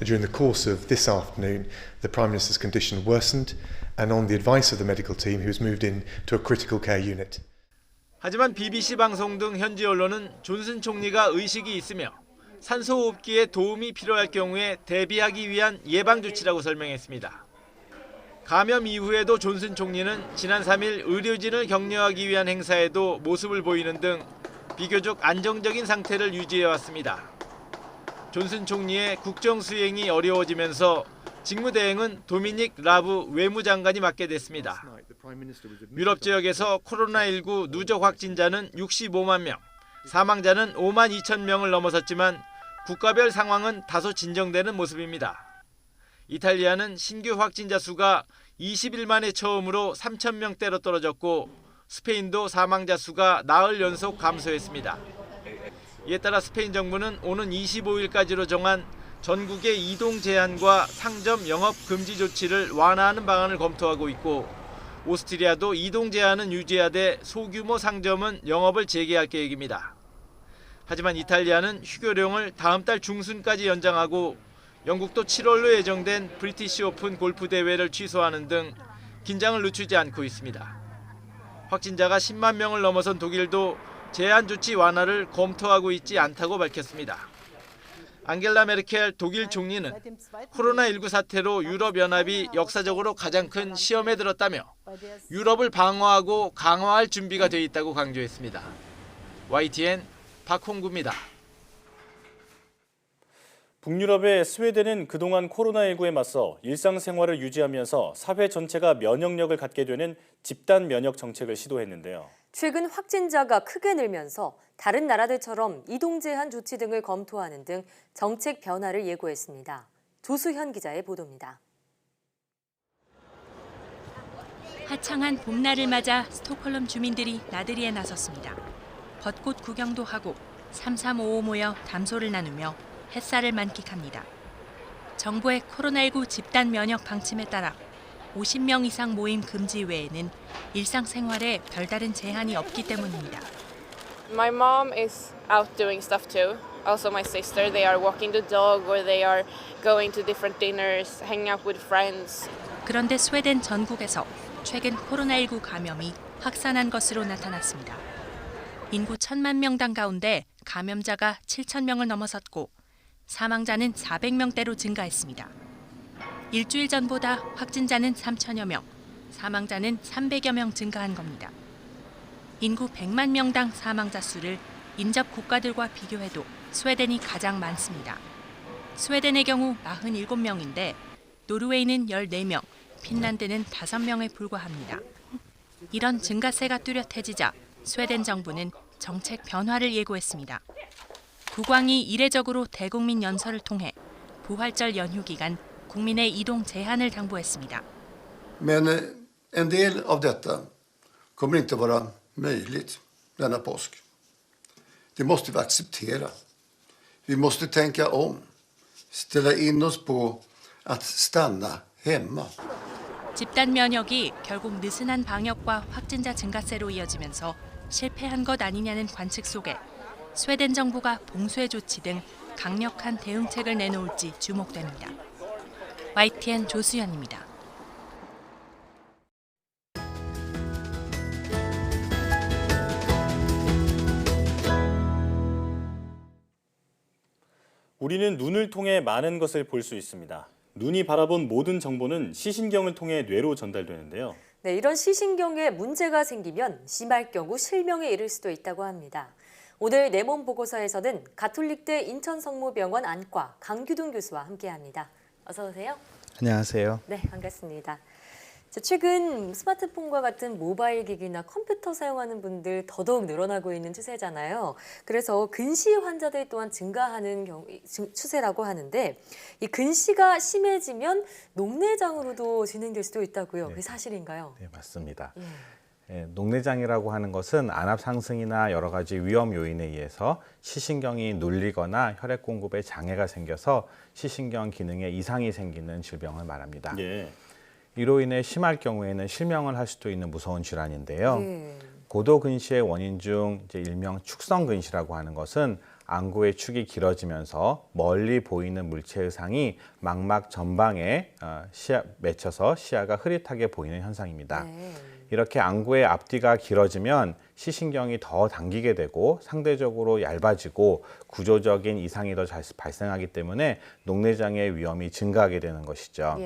T: During the course of this afternoon, the Prime Minister's condition worsened, and on the advice of the medical team, he was moved into a critical care unit.
S: 하지만 BBC 방송 등 현지 언론은 존슨 총리가 의식이 있으며 산소호흡기에 도움이 필요할 경우에 대비하기 위한 예방 조치라고 설명했습니다. 감염 이후에도 존슨 총리는 지난 3일 의료진을 격려하기 위한 행사에도 모습을 보이는 등 비교적 안정적인 상태를 유지해왔습니다. 존슨 총리의 국정 수행이 어려워지면서 직무대행은 도미닉 라브 외무장관이 맡게 됐습니다. 유럽 지역에서 코로나19 누적 확진자는 65만 명, 사망자는 5만 2천 명을 넘어섰지만 국가별 상황은 다소 진정되는 모습입니다. 이탈리아는 신규 확진자 수가 20일 만에 처음으로 3천 명대로 떨어졌고 스페인도 사망자 수가 나흘 연속 감소했습니다. 이에 따라 스페인 정부는 오는 25일까지로 정한 전국의 이동 제한과 상점 영업 금지 조치를 완화하는 방안을 검토하고 있고 오스트리아도 이동 제한은 유지하되 소규모 상점은 영업을 재개할 계획입니다. 하지만 이탈리아는 휴교령을 다음 달 중순까지 연장하고 영국도 7월로 예정된 브리티시 오픈 골프 대회를 취소하는 등 긴장을 늦추지 않고 있습니다. 확진자가 10만 명을 넘어선 독일도 제한 조치 완화를 검토하고 있지 않다고 밝혔습니다. 앙겔라 메르켈 독일 총리는 코로나19 사태로 유럽연합이 역사적으로 가장 큰 시험에 들었다며 유럽을 방어하고 강화할 준비가 돼 있다고 강조했습니다. YTN 박홍구입니다.
B: 북유럽의 스웨덴은 그동안 코로나19에 맞서 일상생활을 유지하면서 사회 전체가 면역력을 갖게 되는 집단 면역 정책을 시도했는데요.
A: 최근 확진자가 크게 늘면서 다른 나라들처럼 이동 제한 조치 등을 검토하는 등 정책 변화를 예고했습니다. 조수현 기자의 보도입니다.
U: 화창한 봄날을 맞아 스톡홀름 주민들이 나들이에 나섰습니다. 벚꽃 구경도 하고 3355 모여 담소를 나누며 햇살을 만끽합니다. 정부의 코로나19 집단 면역 방침에 따라 50명 이상 모임 금지 외에는 일상생활에 별다른 제한이 없기 때문입니다.
V: My mom is out doing stuff too. Also my sister, they are walking the dog or they are going to different dinners, hanging out with friends.
U: 그런데 스웨덴 전국에서 최근 코로나19 감염이 확산한 것으로 나타났습니다. 인구 1,000만 명당 가운데 감염자가 7,000명을 넘어섰고 사망자는 400명대로 증가했습니다. 일주일 전보다 확진자는 3천여 명, 사망자는 300여 명 증가한 겁니다. 인구 100만 명당 사망자 수를 인접 국가들과 비교해도 스웨덴이 가장 많습니다. 스웨덴의 경우 47명인데 노르웨이는 14명, 핀란드는 5명에 불과합니다. 이런 증가세가 뚜렷해지자 스웨덴 정부는 정책 변화를 예고했습니다. 국왕이 이례적으로 대국민 연설을 통해 부활절 연휴 기간 국민의 이동 제한을 당부했습니다.
W: Men en del av detta kommer inte vara möjligt denna påsk. Det måste vi acceptera. Vi måste tänka om, ställa in oss på att stanna hemma.
U: 집단 면역이 결국 느슨한 방역과 확진자 증가세로 이어지면서 실패한 것 아니냐는 관측 속에 스웨덴 정부가 봉쇄 조치 등 강력한 대응책을 내놓을지 주목됩니다. YTN 조수연입니다.
B: 우리는 눈을 통해 많은 것을 볼 수 있습니다. 눈이 바라본 모든 정보는 시신경을 통해 뇌로 전달되는데요.
A: 네, 이런 시신경에 문제가 생기면 심할 경우 실명에 이를 수도 있다고 합니다. 오늘 내 몸 보고서에서는 가톨릭대 인천성모병원 안과 강규동 교수와 함께합니다. 어서 오세요.
X: 안녕하세요.
A: 네, 반갑습니다. 최근 스마트폰과 같은 모바일 기기나 컴퓨터 사용하는 분들 더더욱 늘어나고 있는 추세잖아요. 그래서 근시 환자들 또한 증가하는 추세라고 하는데 이 근시가 심해지면 녹내장으로도 진행될 수도 있다고요. 그게 사실인가요?
X: 네, 맞습니다. 녹내장이라고 하는 것은 안압 상승이나 여러 가지 위험 요인에 의해서 시신경이 눌리거나 혈액 공급에 장애가 생겨서 시신경 기능에 이상이 생기는 질병을 말합니다. 이로 인해 심할 경우에는 실명을 할 수도 있는 무서운 질환인데요. 고도 근시의 원인 중 일명 축성 근시라고 하는 것은 안구의 축이 길어지면서 멀리 보이는 물체의 상이 망막 전방에 맺혀서 시야가 흐릿하게 보이는 현상입니다. 이렇게 안구의 앞뒤가 길어지면 시신경이 더 당기게 되고 상대적으로 얇아지고 구조적인 이상이 더 잘 발생하기 때문에 녹내장의 위험이 증가하게 되는 것이죠.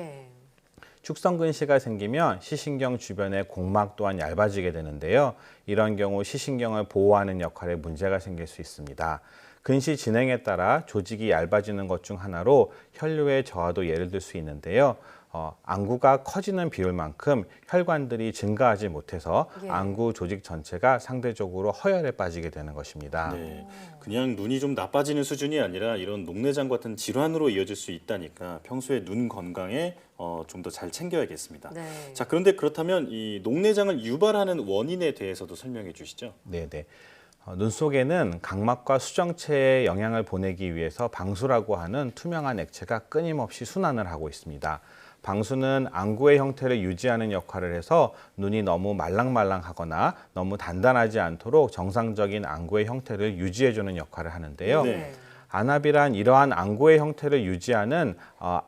X: 축성근시가 생기면 시신경 주변의 공막 또한 얇아지게 되는데요. 이런 경우 시신경을 보호하는 역할에 문제가 생길 수 있습니다. 근시 진행에 따라 조직이 얇아지는 것 중 하나로 혈류의 저하도 예를 들 수 있는데요. 안구가 커지는 비율만큼 혈관들이 증가하지 못해서
A: 예.
X: 안구 조직 전체가 상대적으로 허혈에 빠지게 되는 것입니다.
B: 네, 그냥 눈이 좀 나빠지는 수준이 아니라 이런 녹내장 같은 질환으로 이어질 수 있다니까 평소에 눈 건강에 좀 더 잘 챙겨야겠습니다.
A: 네.
B: 자, 그런데 그렇다면 이 녹내장을 유발하는 원인에 대해서도 설명해 주시죠.
X: 네네. 눈 속에는 각막과 수정체에 영향을 보내기 위해서 방수라고 하는 투명한 액체가 끊임없이 순환을 하고 있습니다. 방수는 안구의 형태를 유지하는 역할을 해서 눈이 너무 말랑말랑하거나 너무 단단하지 않도록 정상적인 안구의 형태를 유지해주는 역할을 하는데요.
B: 네.
X: 안압이란 이러한 안구의 형태를 유지하는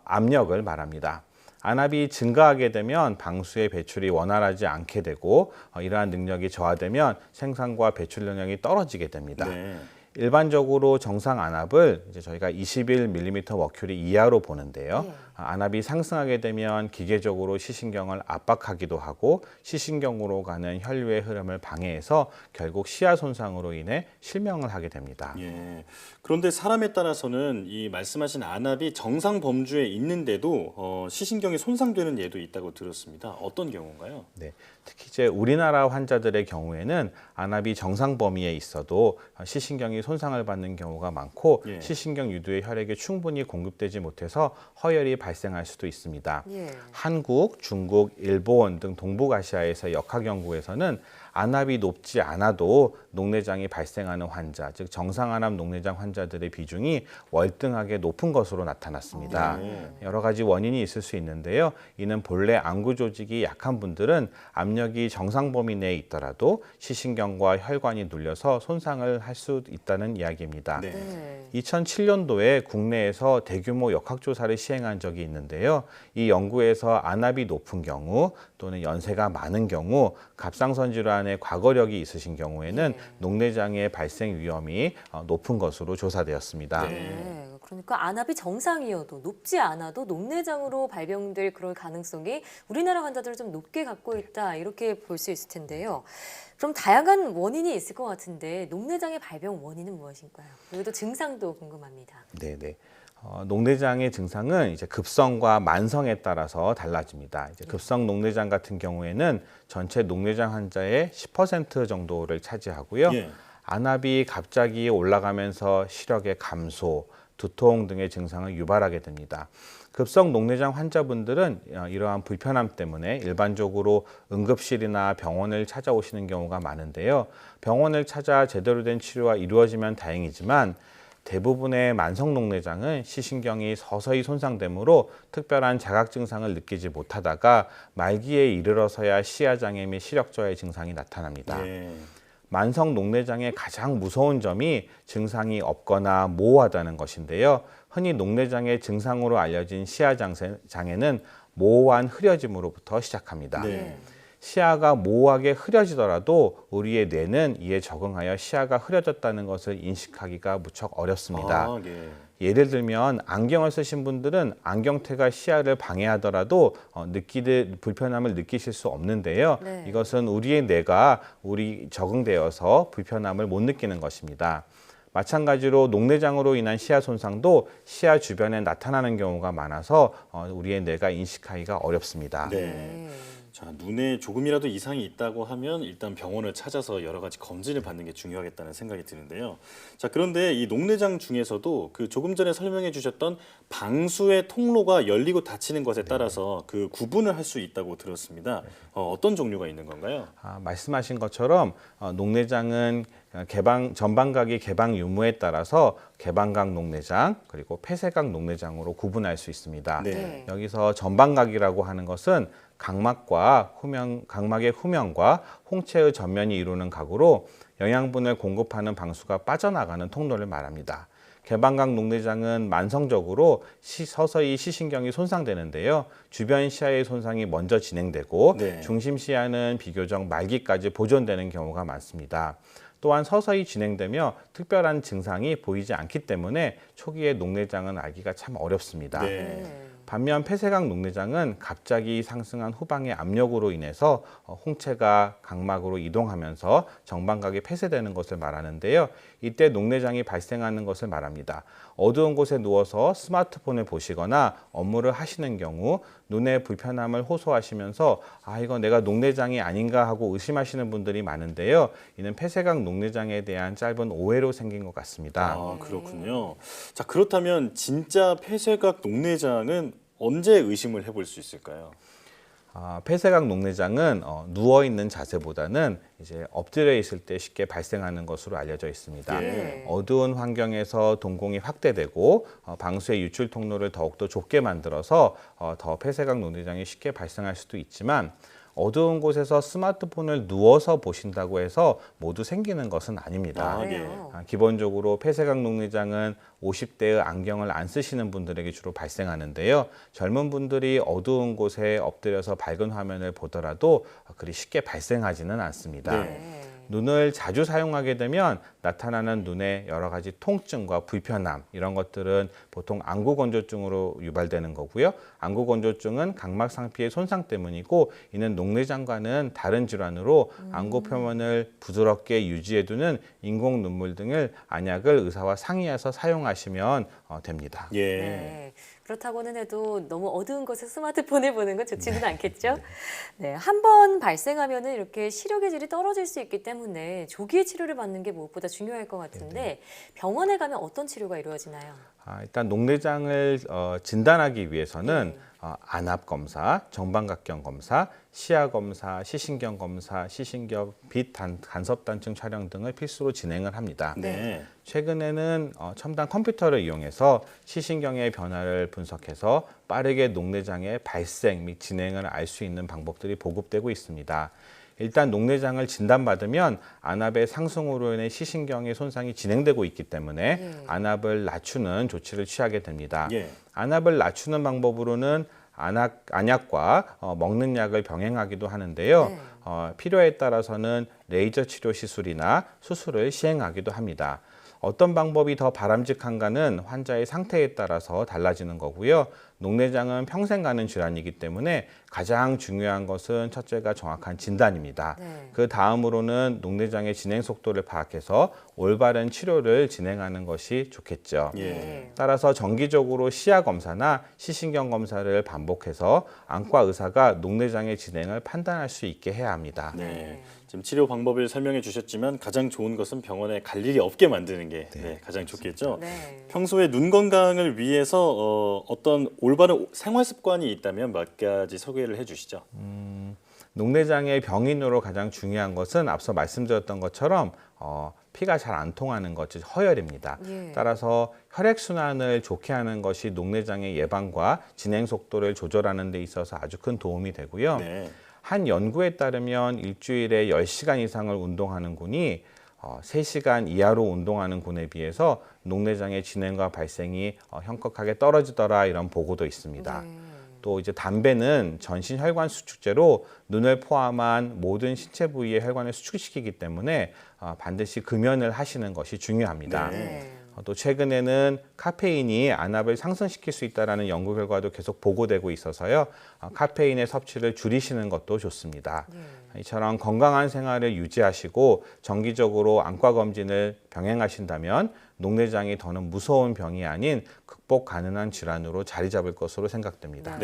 X: 압력을 말합니다. 안압이 증가하게 되면 방수의 배출이 원활하지 않게 되고 이러한 능력이 저하되면 생산과 배출 능력이 떨어지게 됩니다.
B: 네.
X: 일반적으로 정상 안압을 이제 저희가 21mm 머큐리 이하로 보는데요. 안압이 상승하게 되면 기계적으로 시신경을 압박하기도 하고 시신경으로 가는 혈류의 흐름을 방해해서 결국 시야 손상으로 인해 실명을 하게 됩니다.
B: 예. 그런데 사람에 따라서는 이 말씀하신 안압이 정상 범주에 있는데도 시신경이 손상되는 예도 있다고 들었습니다. 어떤 경우인가요?
X: 네, 특히 이제 우리나라 환자들의 경우에는 안압이 정상 범위에 있어도 시신경이 손상을 받는 경우가 많고
B: 예.
X: 시신경 유도의 혈액이 충분히 공급되지 못해서 허혈이 발생할 수도 있습니다.
A: 예.
X: 한국, 중국, 일본 등 동북아시아에서 역학 연구에서는 안압이 높지 않아도 녹내장이 발생하는 환자, 즉 정상 안압 녹내장 환자들의 비중이 월등하게 높은 것으로 나타났습니다. 여러 가지 원인이 있을 수 있는데요. 이는 본래 안구 조직이 약한 분들은 압력이 정상 범위 내에 있더라도 시신경과 혈관이 눌려서 손상을 할 수 있다는 이야기입니다.
A: 네.
X: 2007년도에 국내에서 대규모 역학조사를 시행한 적이 있는데요. 이 연구에서 안압이 높은 경우 또는 연세가 많은 경우 갑상선 질환의 과거력이 있으신 경우에는 녹내장의 발생 위험이 높은 것으로 조사되었습니다.
A: 네. 그러니까 안압이 정상이어도 높지 않아도 녹내장으로 발병될 그럴 가능성이 우리나라 환자들을 좀 높게 갖고 있다 이렇게 볼 수 있을 텐데요. 그럼 다양한 원인이 있을 것 같은데 녹내장의 발병 원인은 무엇일까요? 그리고 또 증상도 궁금합니다.
X: 네네. 녹내장의 증상은 이제 급성과 만성에 따라서 달라집니다. 이제 급성 녹내장 같은 경우에는 전체 녹내장 환자의 10% 정도를 차지하고요.
B: 예.
X: 안압이 갑자기 올라가면서 시력의 감소, 두통 등의 증상을 유발하게 됩니다. 급성 녹내장 환자분들은 이러한 불편함 때문에 일반적으로 응급실이나 병원을 찾아오시는 경우가 많은데요. 병원을 찾아 제대로 된 치료가 이루어지면 다행이지만 대부분의 만성 녹내장은 시신경이 서서히 손상되므로 특별한 자각 증상을 느끼지 못하다가 말기에 이르러서야 시야장애 및 시력저하의 증상이 나타납니다.
B: 예.
X: 만성 녹내장의 가장 무서운 점이 증상이 없거나 모호하다는 것인데요. 흔히 녹내장의 증상으로 알려진 시야장애는 모호한 흐려짐으로부터 시작합니다.
B: 네.
X: 시야가 모호하게 흐려지더라도 우리의 뇌는 이에 적응하여 시야가 흐려졌다는 것을 인식하기가 무척 어렵습니다.
B: 예.
X: 예를 들면 안경을 쓰신 분들은 안경테가 시야를 방해하더라도 불편함을 느끼실 수 없는데요.
A: 네.
X: 이것은 우리의 뇌가 적응되어서 불편함을 못 느끼는 것입니다. 마찬가지로 녹내장으로 인한 시야 손상도 시야 주변에 나타나는 경우가 많아서 우리의 뇌가 인식하기가 어렵습니다.
B: 네. 자, 눈에 조금이라도 이상이 있다고 하면 일단 병원을 찾아서 여러 가지 검진을 받는 게 중요하겠다는 생각이 드는데요. 자, 그런데 이 녹내장 중에서도 그 조금 전에 설명해 주셨던 방수의 통로가 열리고 닫히는 것에 따라서 그 구분을 할 수 있다고 들었습니다. 어떤 종류가 있는 건가요?
X: 말씀하신 것처럼 녹내장은 전방각의 개방 유무에 따라서 개방각 녹내장 그리고 폐쇄각 녹내장으로 구분할 수 있습니다.
B: 네.
X: 여기서 전방각이라고 하는 것은 각막의 후면과 홍채의 전면이 이루는 각으로 영양분을 공급하는 방수가 빠져나가는 통로를 말합니다. 개방각 녹내장은 만성적으로 서서히 시신경이 손상되는데요. 주변 시야의 손상이 먼저 진행되고
B: 네.
X: 중심 시야는 비교적 말기까지 보존되는 경우가 많습니다. 또한 서서히 진행되며 특별한 증상이 보이지 않기 때문에 초기에 녹내장은 알기가 참 어렵습니다.
B: 네.
X: 반면 폐쇄각 녹내장은 갑자기 상승한 후방의 압력으로 인해서 홍채가 각막으로 이동하면서 정방각이 폐쇄되는 것을 말하는데요. 이때 녹내장이 발생하는 것을 말합니다. 어두운 곳에 누워서 스마트폰을 보시거나 업무를 하시는 경우 눈의 불편함을 호소하시면서 이거 내가 녹내장이 아닌가 하고 의심하시는 분들이 많은데요. 이는 폐쇄각 녹내장에 대한 짧은 오해로 생긴 것 같습니다.
B: 그렇군요. 자, 그렇다면 진짜 폐쇄각 녹내장은 언제 의심을 해볼 수 있을까요?
X: 폐쇄각 녹내장은 누워 있는 자세보다는 이제 엎드려 있을 때 쉽게 발생하는 것으로 알려져 있습니다. 어두운 환경에서 동공이 확대되고 방수의 유출 통로를 더욱더 좁게 만들어서 더 폐쇄각 녹내장이 쉽게 발생할 수도 있지만 어두운 곳에서 스마트폰을 누워서 보신다고 해서 모두 생기는 것은 아닙니다. 기본적으로 폐쇄각 녹내장은 50대의 안경을 안 쓰시는 분들에게 주로 발생하는데요. 젊은 분들이 어두운 곳에 엎드려서 밝은 화면을 보더라도 그리 쉽게 발생하지는 않습니다. 눈을 자주 사용하게 되면 나타나는 눈의 여러 가지 통증과 불편함 이런 것들은 보통 안구건조증으로 유발되는 거고요. 안구건조증은 각막 상피의 손상 때문이고 이는 녹내장과는 다른 질환으로 안구 표면을 부드럽게 유지해두는 인공 눈물 등을 안약을 의사와 상의해서 사용하시면 됩니다.
A: 네. 그렇다고는 해도 너무 어두운 곳에 스마트폰을 보는 건 좋지는 않겠죠? 네, 한 번 발생하면은 이렇게 시력의 질이 떨어질 수 있기 때문에 조기에 치료를 받는 게 무엇보다 중요할 것 같은데 병원에 가면 어떤 치료가 이루어지나요?
X: 일단 녹내장을 진단하기 위해서는 안압 검사, 정방각경 검사, 시야 검사, 시신경 검사, 시신경 빛 간섭 단층 촬영 등을 필수로 진행을 합니다. 최근에는 첨단 컴퓨터를 이용해서 시신경의 변화를 분석해서 빠르게 녹내장의 발생 및 진행을 알 수 있는 방법들이 보급되고 있습니다. 일단 녹내장을 진단받으면 안압의 상승으로 인해 시신경의 손상이 진행되고 있기 때문에 안압을 낮추는 조치를 취하게 됩니다. 안압을 낮추는 방법으로는 안약과 먹는 약을 병행하기도 하는데요. 필요에 따라서는 레이저 치료 시술이나 수술을 시행하기도 합니다. 어떤 방법이 더 바람직한가는 환자의 상태에 따라서 달라지는 거고요. 녹내장은 평생 가는 질환이기 때문에 가장 중요한 것은 첫째가 정확한 진단입니다. 그 다음으로는 녹내장의 진행 속도를 파악해서 올바른 치료를 진행하는 것이 좋겠죠. 따라서 정기적으로 시야 검사나 시신경 검사를 반복해서 안과 의사가 녹내장의 진행을 판단할 수 있게 해야 합니다.
B: 지금 치료 방법을 설명해 주셨지만 가장 좋은 것은 병원에 갈 일이 없게 만드는 게 가장 좋겠죠. 평소에 눈 건강을 위해서 어떤 올바른 생활 습관이 있다면 몇 가지 소개를 해주시죠.
X: 녹내장의 병인으로 가장 중요한 것은 앞서 말씀드렸던 것처럼 피가 잘 안 통하는 것, 즉 허혈입니다. 따라서 혈액순환을 좋게 하는 것이 녹내장의 예방과 진행 속도를 조절하는 데 있어서 아주 큰 도움이 되고요. 한 연구에 따르면 일주일에 10시간 이상을 운동하는 군이 3시간 이하로 운동하는 군에 비해서 녹내장의 진행과 발생이 현격하게 떨어지더라 이런 보고도 있습니다. 또 이제 담배는 전신 혈관 수축제로 눈을 포함한 모든 신체 부위의 혈관을 수축시키기 때문에 반드시 금연을 하시는 것이 중요합니다. 또 최근에는 카페인이 안압을 상승시킬 수 있다는 연구 결과도 계속 보고되고 있어서요. 카페인의 섭취를 줄이시는 것도 좋습니다. 이처럼 건강한 생활을 유지하시고 정기적으로 안과 검진을 병행하신다면 녹내장이 더는 무서운 병이 아닌 극복 가능한 질환으로 자리 잡을 것으로 생각됩니다.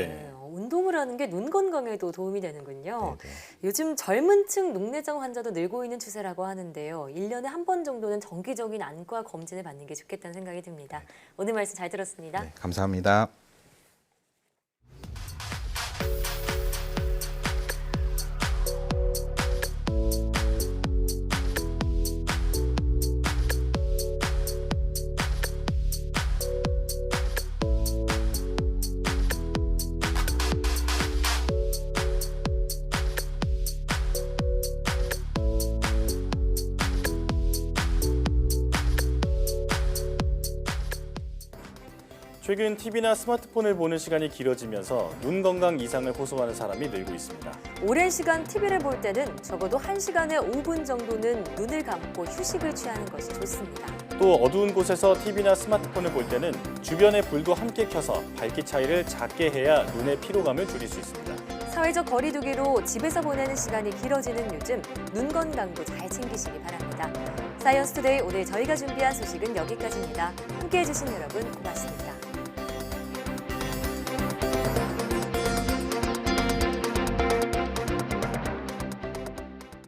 A: 운동을 하는 게 눈 건강에도 도움이 되는군요. 요즘 젊은 층 녹내장 환자도 늘고 있는 추세라고 하는데요. 1년에 한 번 정도는 정기적인 안과 검진을 받는 게 좋겠다는 생각이 듭니다. 오늘 말씀 잘 들었습니다.
X: 감사합니다.
B: 최근 TV나 스마트폰을 보는 시간이 길어지면서 눈 건강 이상을 호소하는 사람이 늘고 있습니다.
A: 오랜 시간 TV를 볼 때는 적어도 1시간에 5분 정도는 눈을 감고 휴식을 취하는 것이 좋습니다.
B: 또 어두운 곳에서 TV나 스마트폰을 볼 때는 주변의 불도 함께 켜서 밝기 차이를 작게 해야 눈의 피로감을 줄일 수 있습니다.
A: 사회적 거리 두기로 집에서 보내는 시간이 길어지는 요즘 눈 건강도 잘 챙기시기 바랍니다. 사이언스 투데이 오늘 저희가 준비한 소식은 여기까지입니다. 함께해 주신 여러분 고맙습니다.